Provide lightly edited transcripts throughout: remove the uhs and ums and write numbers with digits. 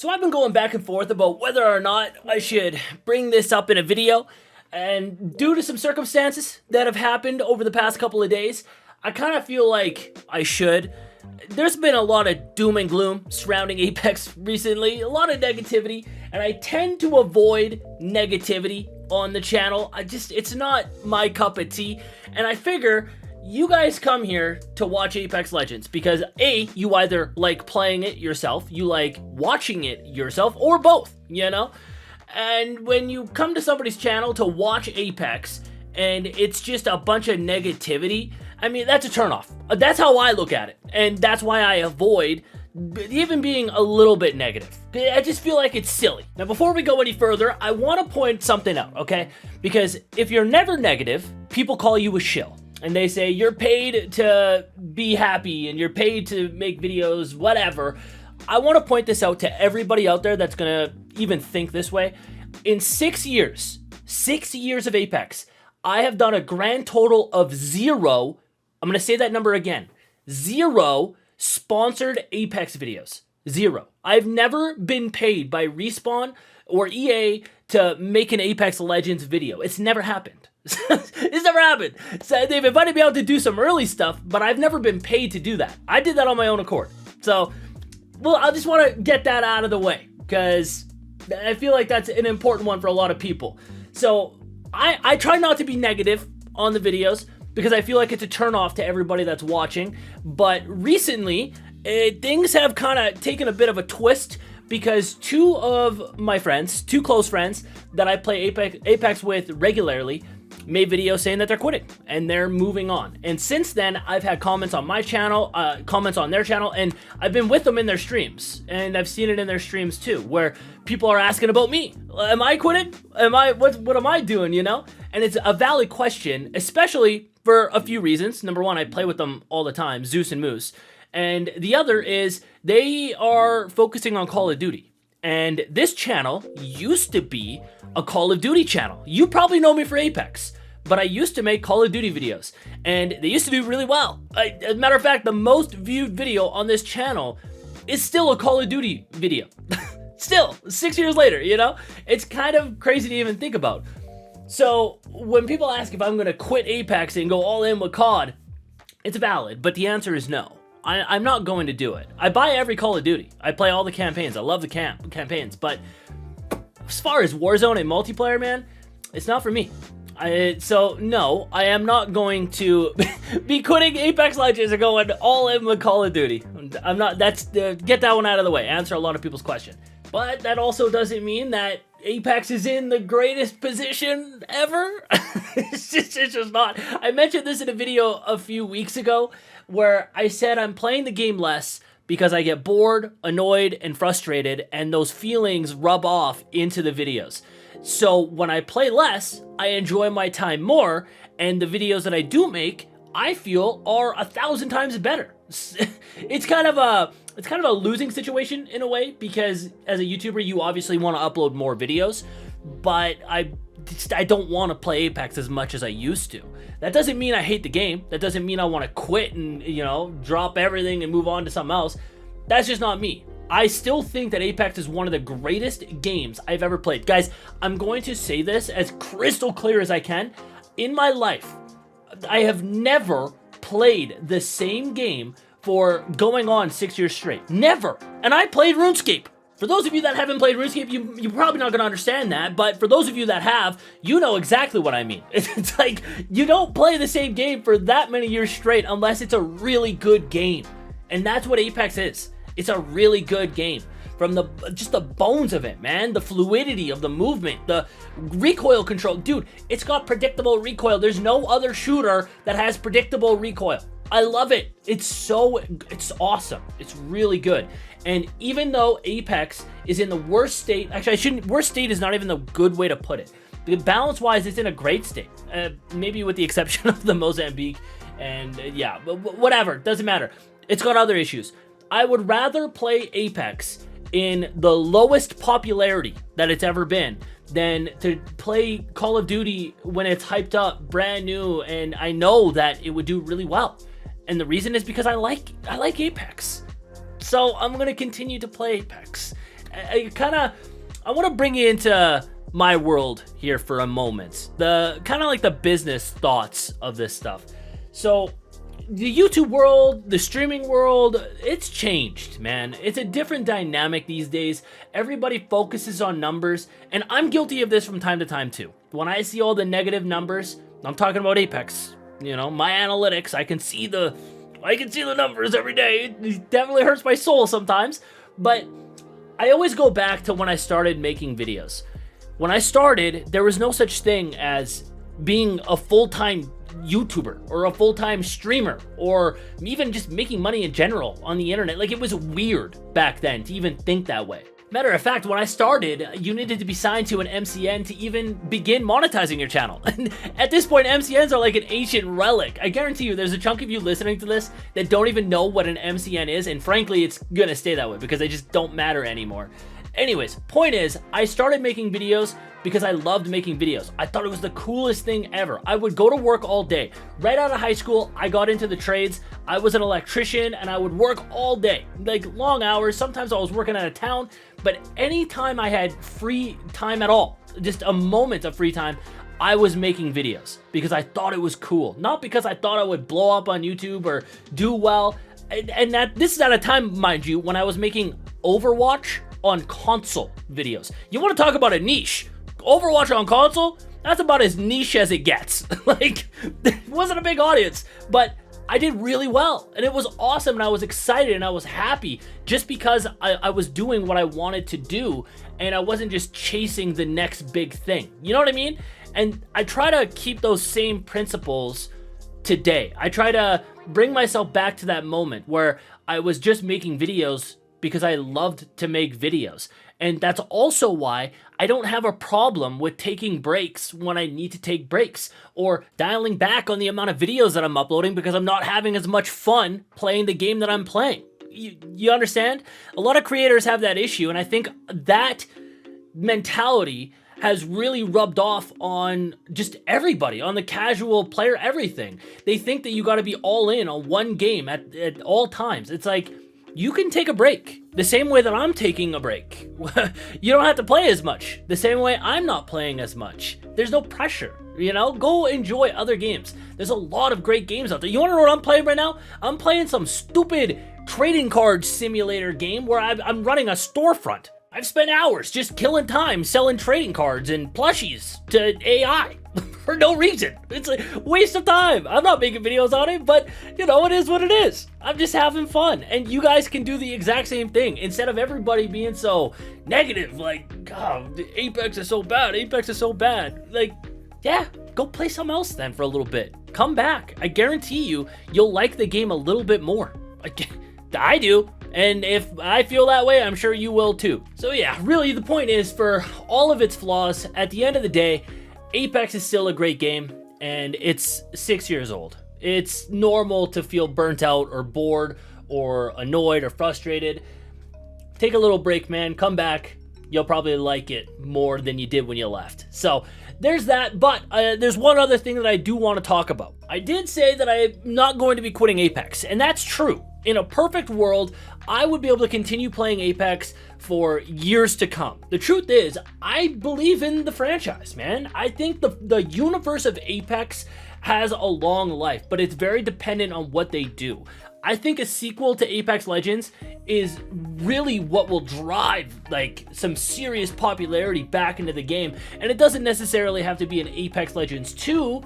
So I've been going back and forth about whether or not I should bring this up in a video, and due to some circumstances that have happened over the past couple of days, I kind of feel like I should. There's been a lot of doom and gloom surrounding Apex recently, a lot of negativity, and I tend to avoid negativity on the channel. It's not my cup of tea, and I figure you guys come here to watch Apex Legends because A, you either like playing it yourself, you like watching it yourself, or both, you know? And when you come to somebody's channel to watch Apex and it's just a bunch of negativity, I mean, that's a turnoff. That's how I look at it, and that's why I avoid even being a little bit negative. I just feel like it's silly. Now, before we go any further, I want to point something out, okay? Because if you're never negative, people call you a shill. And they say, you're paid to be happy, and you're paid to make videos, whatever. I want to point this out to everybody out there that's going to even think this way. In 6 years of Apex, I have done a grand total of 0, I'm going to say that number again, 0 sponsored Apex videos. 0. I've never been paid by Respawn or EA to make an Apex Legends video. It's never happened. It's never happened. So they've invited me out to do some early stuff, but I've never been paid to do that. I did that on my own accord. So, well, I just want to get that out of the way because I feel like that's an important one for a lot of people. So I try not to be negative on the videos because I feel like it's a turnoff to everybody that's watching. But recently, things have kind of taken a bit of a twist because two of my friends, two close friends that I play Apex with regularly, made videos saying that they're quitting and they're moving on. And since then, I've had comments on my channel, comments on their channel, and I've been with them in their streams, and I've seen it in their streams too, where people are asking about me. Am I quitting? What am I doing, you know? And it's a valid question, especially for a few reasons. Number one, I play with them all the time, Zeus and Moose. And the other is they are focusing on Call of Duty. And this channel used to be a Call of Duty channel. You probably know me for Apex, but I used to make Call of Duty videos, and they used to do really well. As a matter of fact, the most viewed video on this channel is still a Call of Duty video. Still, 6 years later, you know? It's kind of crazy to even think about. So when people ask if I'm gonna quit Apex and go all in with COD, it's valid, but the answer is no. I'm not going to do it. I buy every Call of Duty. I play all the campaigns. I love the campaigns, but as far as Warzone and multiplayer, man, it's not for me. So no, I am not going to be quitting Apex Legends and going all in with Call of Duty. I'm not, get that one out of the way. Answer a lot of people's question. But that also doesn't mean that Apex is in the greatest position ever. It's just not. I mentioned this in a video a few weeks ago where I said I'm playing the game less because I get bored, annoyed, and frustrated, and those feelings rub off into the videos. So when I play less, I enjoy my time more, and the videos that I do make, I feel are 1,000 times better. It's kind of a losing situation in a way, because as a YouTuber, you obviously want to upload more videos, but I don't want to play Apex as much as I used to. That doesn't mean I hate the game. That doesn't mean I want to quit and, you know, drop everything and move on to something else. That's just not me. I still think that Apex is one of the greatest games I've ever played. Guys, I'm going to say this as crystal clear as I can. In my life, I have never played the same game for going on 6 years straight. Never. And I played RuneScape. For those of you that haven't played RuneScape, you're probably not going to understand that, but for those of you that have, you know exactly what I mean. It's like, you don't play the same game for that many years straight unless it's a really good game. And that's what Apex is. It's a really good game. From just the bones of it, man. The fluidity of the movement, the recoil control. Dude, it's got predictable recoil. There's no other shooter that has predictable recoil. I love it. It's awesome. It's really good. And even though Apex is in the worst state, actually worst state is not even the good way to put it. Balance-wise, it's in a great state. Maybe with the exception of the Mozambique and yeah, but whatever, doesn't matter. It's got other issues. I would rather play Apex in the lowest popularity that it's ever been than to play Call of Duty when it's hyped up, brand new, and I know that it would do really well. And the reason is because I like Apex. So I'm going to continue to play Apex. I want to bring you into my world here for a moment. The kind of like the business thoughts of this stuff. So the YouTube world, the streaming world, it's changed, man. It's a different dynamic these days. Everybody focuses on numbers, and I'm guilty of this from time to time too. When I see all the negative numbers, I'm talking about Apex. You know, my analytics, I can see the numbers every day. It definitely hurts my soul sometimes, but I always go back to when I started making videos. When I started, there was no such thing as being a full-time YouTuber or a full-time streamer or even just making money in general on the internet. Like, it was weird back then to even think that way. Matter of fact, when I started, you needed to be signed to an MCN to even begin monetizing your channel. And at this point, MCNs are like an ancient relic. I guarantee you there's a chunk of you listening to this that don't even know what an MCN is, and frankly, it's gonna stay that way because they just don't matter anymore. Anyways, point is, I started making videos because I loved making videos. I thought it was the coolest thing ever. I would go to work all day. Right out of high school, I got into the trades. I was an electrician and I would work all day, like long hours. Sometimes I was working out of town, but anytime I had free time at all, just a moment of free time, I was making videos because I thought it was cool. Not because I thought I would blow up on YouTube or do well. And that this is at a time, mind you, when I was making Overwatch on console videos. You want to talk about a niche? Overwatch on console? That's about as niche as it gets. Like, it wasn't a big audience, but I did really well, and it was awesome, and I was excited, and I was happy just because I was doing what I wanted to do, and I wasn't just chasing the next big thing. You know what I mean? And I try to keep those same principles today. I try to bring myself back to that moment where I was just making videos because I loved to make videos. And that's also why I don't have a problem with taking breaks when I need to take breaks, or dialing back on the amount of videos that I'm uploading because I'm not having as much fun playing the game that I'm playing. You understand? A lot of creators have that issue, and I think that mentality has really rubbed off on just everybody, on the casual player, everything. They think that you gotta be all in on one game at all times. It's like, you can take a break the same way that I'm taking a break. You don't have to play as much the same way I'm not playing as much. There's no pressure, you know? Go enjoy other games. There's a lot of great games out there. You wanna know what I'm playing right now? I'm playing some stupid trading card simulator game where I'm running a storefront. I've spent hours just killing time selling trading cards and plushies to AI for no reason. It's a waste of time. I'm not making videos on it, but you know, it is what it is. I'm just having fun, and you guys can do the exact same thing instead of everybody being so negative, like, God, Apex is so bad, Apex is so bad. Like, yeah, go play something else then for a little bit. Come back. I guarantee you'll like the game a little bit more. I do. And if I feel that way, I'm sure you will too. So yeah, really the point is, for all of its flaws, at the end of the day, Apex is still a great game, and it's 6 years old. It's normal to feel burnt out or bored or annoyed or frustrated. Take a little break, man. Come back. You'll probably like it more than you did when you left. So there's that, but there's one other thing that I do want to talk about. I did say that I'm not going to be quitting Apex, and that's true. In a perfect world, I would be able to continue playing Apex for years to come. The truth is, I believe in the franchise, man. I think the universe of Apex has a long life, but it's very dependent on what they do. I think a sequel to Apex Legends is really what will drive like some serious popularity back into the game, and it doesn't necessarily have to be an Apex Legends 2,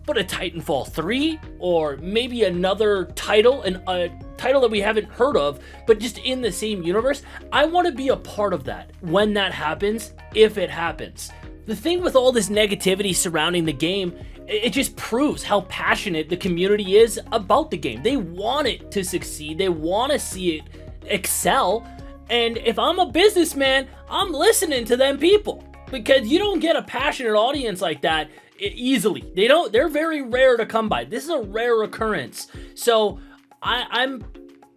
but a Titanfall 3, or maybe another title, a title that we haven't heard of, but just in the same universe. I want to be a part of that when that happens, if it happens. The thing with all this negativity surrounding the game, it just proves how passionate the community is about the game. They want it to succeed. They want to see it excel. And if I'm a businessman, I'm listening to them people, because you don't get a passionate audience like that easily. They're very rare to come by. This is a rare occurrence. So I'm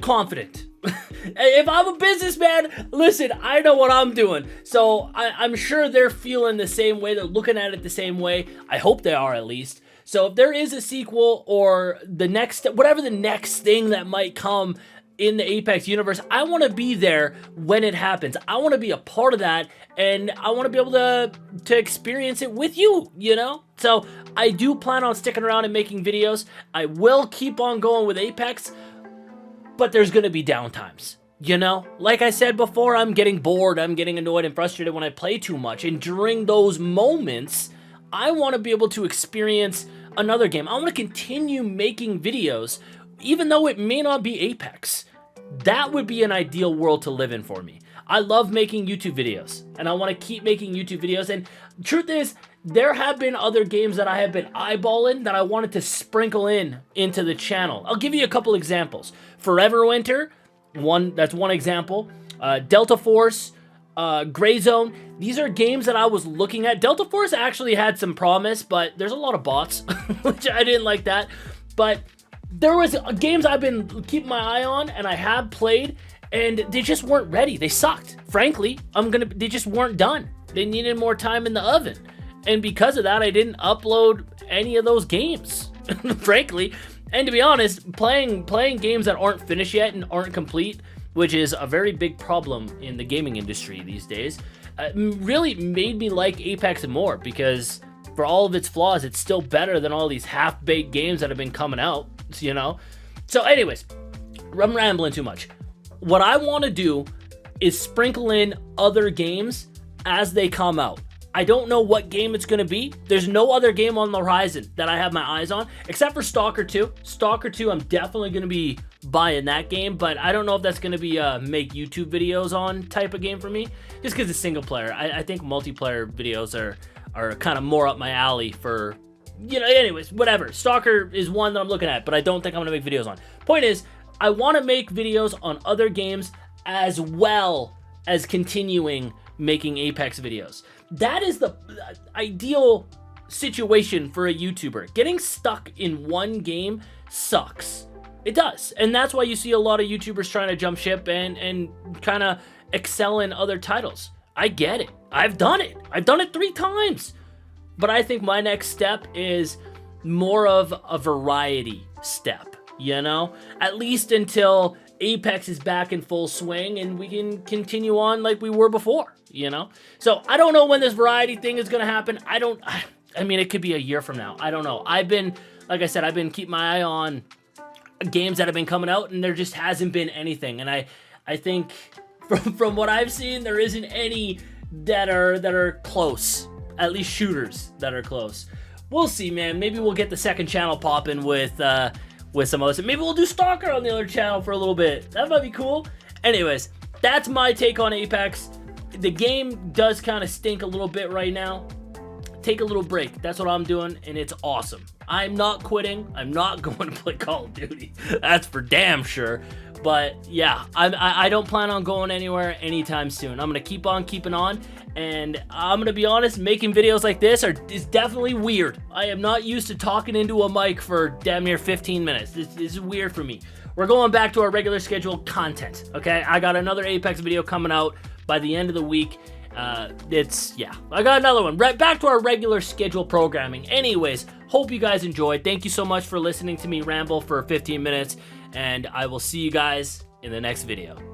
confident. If I'm a businessman, listen, I know what I'm doing. So I'm sure they're feeling the same way. They're looking at it the same way. I hope they are, at least. So if there is a sequel or the next, whatever the next thing that might come, in the Apex universe. I want to be there when it happens. I want to be a part of that, and I want to be able to experience it with you, you know? So I do plan on sticking around and making videos. I will keep on going with Apex, but there's going to be downtimes. You know, like I said before, I'm getting bored, I'm getting annoyed and frustrated when I play too much, and during those moments, I want to be able to experience another game. I want to continue making videos, even though it may not be Apex. That would be an ideal world to live in for me. I love making YouTube videos, and I want to keep making YouTube videos, and truth is, there have been other games that I have been eyeballing that I wanted to sprinkle into the channel. I'll give you a couple examples. Forever Winter, that's one example. Delta Force, Gray Zone. These are games that I was looking at. Delta Force actually had some promise, but there's a lot of bots, which I didn't like that. But there was games I've been keeping my eye on, and I have played, and they just weren't ready. They sucked. Frankly, they just weren't done. They needed more time in the oven. And because of that, I didn't upload any of those games, frankly. And to be honest, playing games that aren't finished yet and aren't complete, which is a very big problem in the gaming industry these days, really made me like Apex more, because for all of its flaws, it's still better than all these half-baked games that have been coming out, you know? So anyways, I'm rambling too much. What I want to do is sprinkle in other games as they come out. I don't know what game it's going to be. There's no other game on the horizon that I have my eyes on, except for Stalker 2. Stalker 2, I'm definitely going to be buying that game, but I don't know if that's going to be a make YouTube videos on type of game for me, just because it's single player. I think multiplayer videos are kind of more up my alley for, you know, anyways, whatever. Stalker is one that I'm looking at, but I don't think I'm going to make videos on. Point is, I want to make videos on other games as well as continuing making Apex videos. That is the ideal situation for a YouTuber. Getting stuck in one game sucks. It does. And that's why you see a lot of YouTubers trying to jump ship and kind of excel in other titles. I get it. I've done it. I've done it 3 times. But I think my next step is more of a variety step, you know? At least until Apex is back in full swing and we can continue on like we were before, you know? So I don't know when this variety thing is going to happen. I mean, it could be a year from now. I don't know. Like I said, I've been keeping my eye on games that have been coming out, and there just hasn't been anything. And I think from what I've seen, there isn't any that are close, at least shooters that are close. We'll see, man. Maybe we'll get the second channel popping with some other stuff. Maybe we'll do Stalker on the other channel for a little bit. That might be cool. Anyways, that's my take on Apex. The game does kind of stink a little bit right now. Take a little break. That's what I'm doing, and it's awesome. I'm not quitting. I'm not going to play Call of Duty. That's for damn sure. But yeah, I don't plan on going anywhere anytime soon. I'm going to keep on keeping on, and I'm going to be honest, making videos like this is definitely weird. I am not used to talking into a mic for damn near 15 minutes. This is weird for me. We're going back to our regular scheduled content, okay? I got another Apex video coming out by the end of the week. I got another one. Right back to our regular schedule programming. Anyways, hope you guys enjoyed. Thank you so much for listening to me ramble for 15 minutes, and I will see you guys in the next video.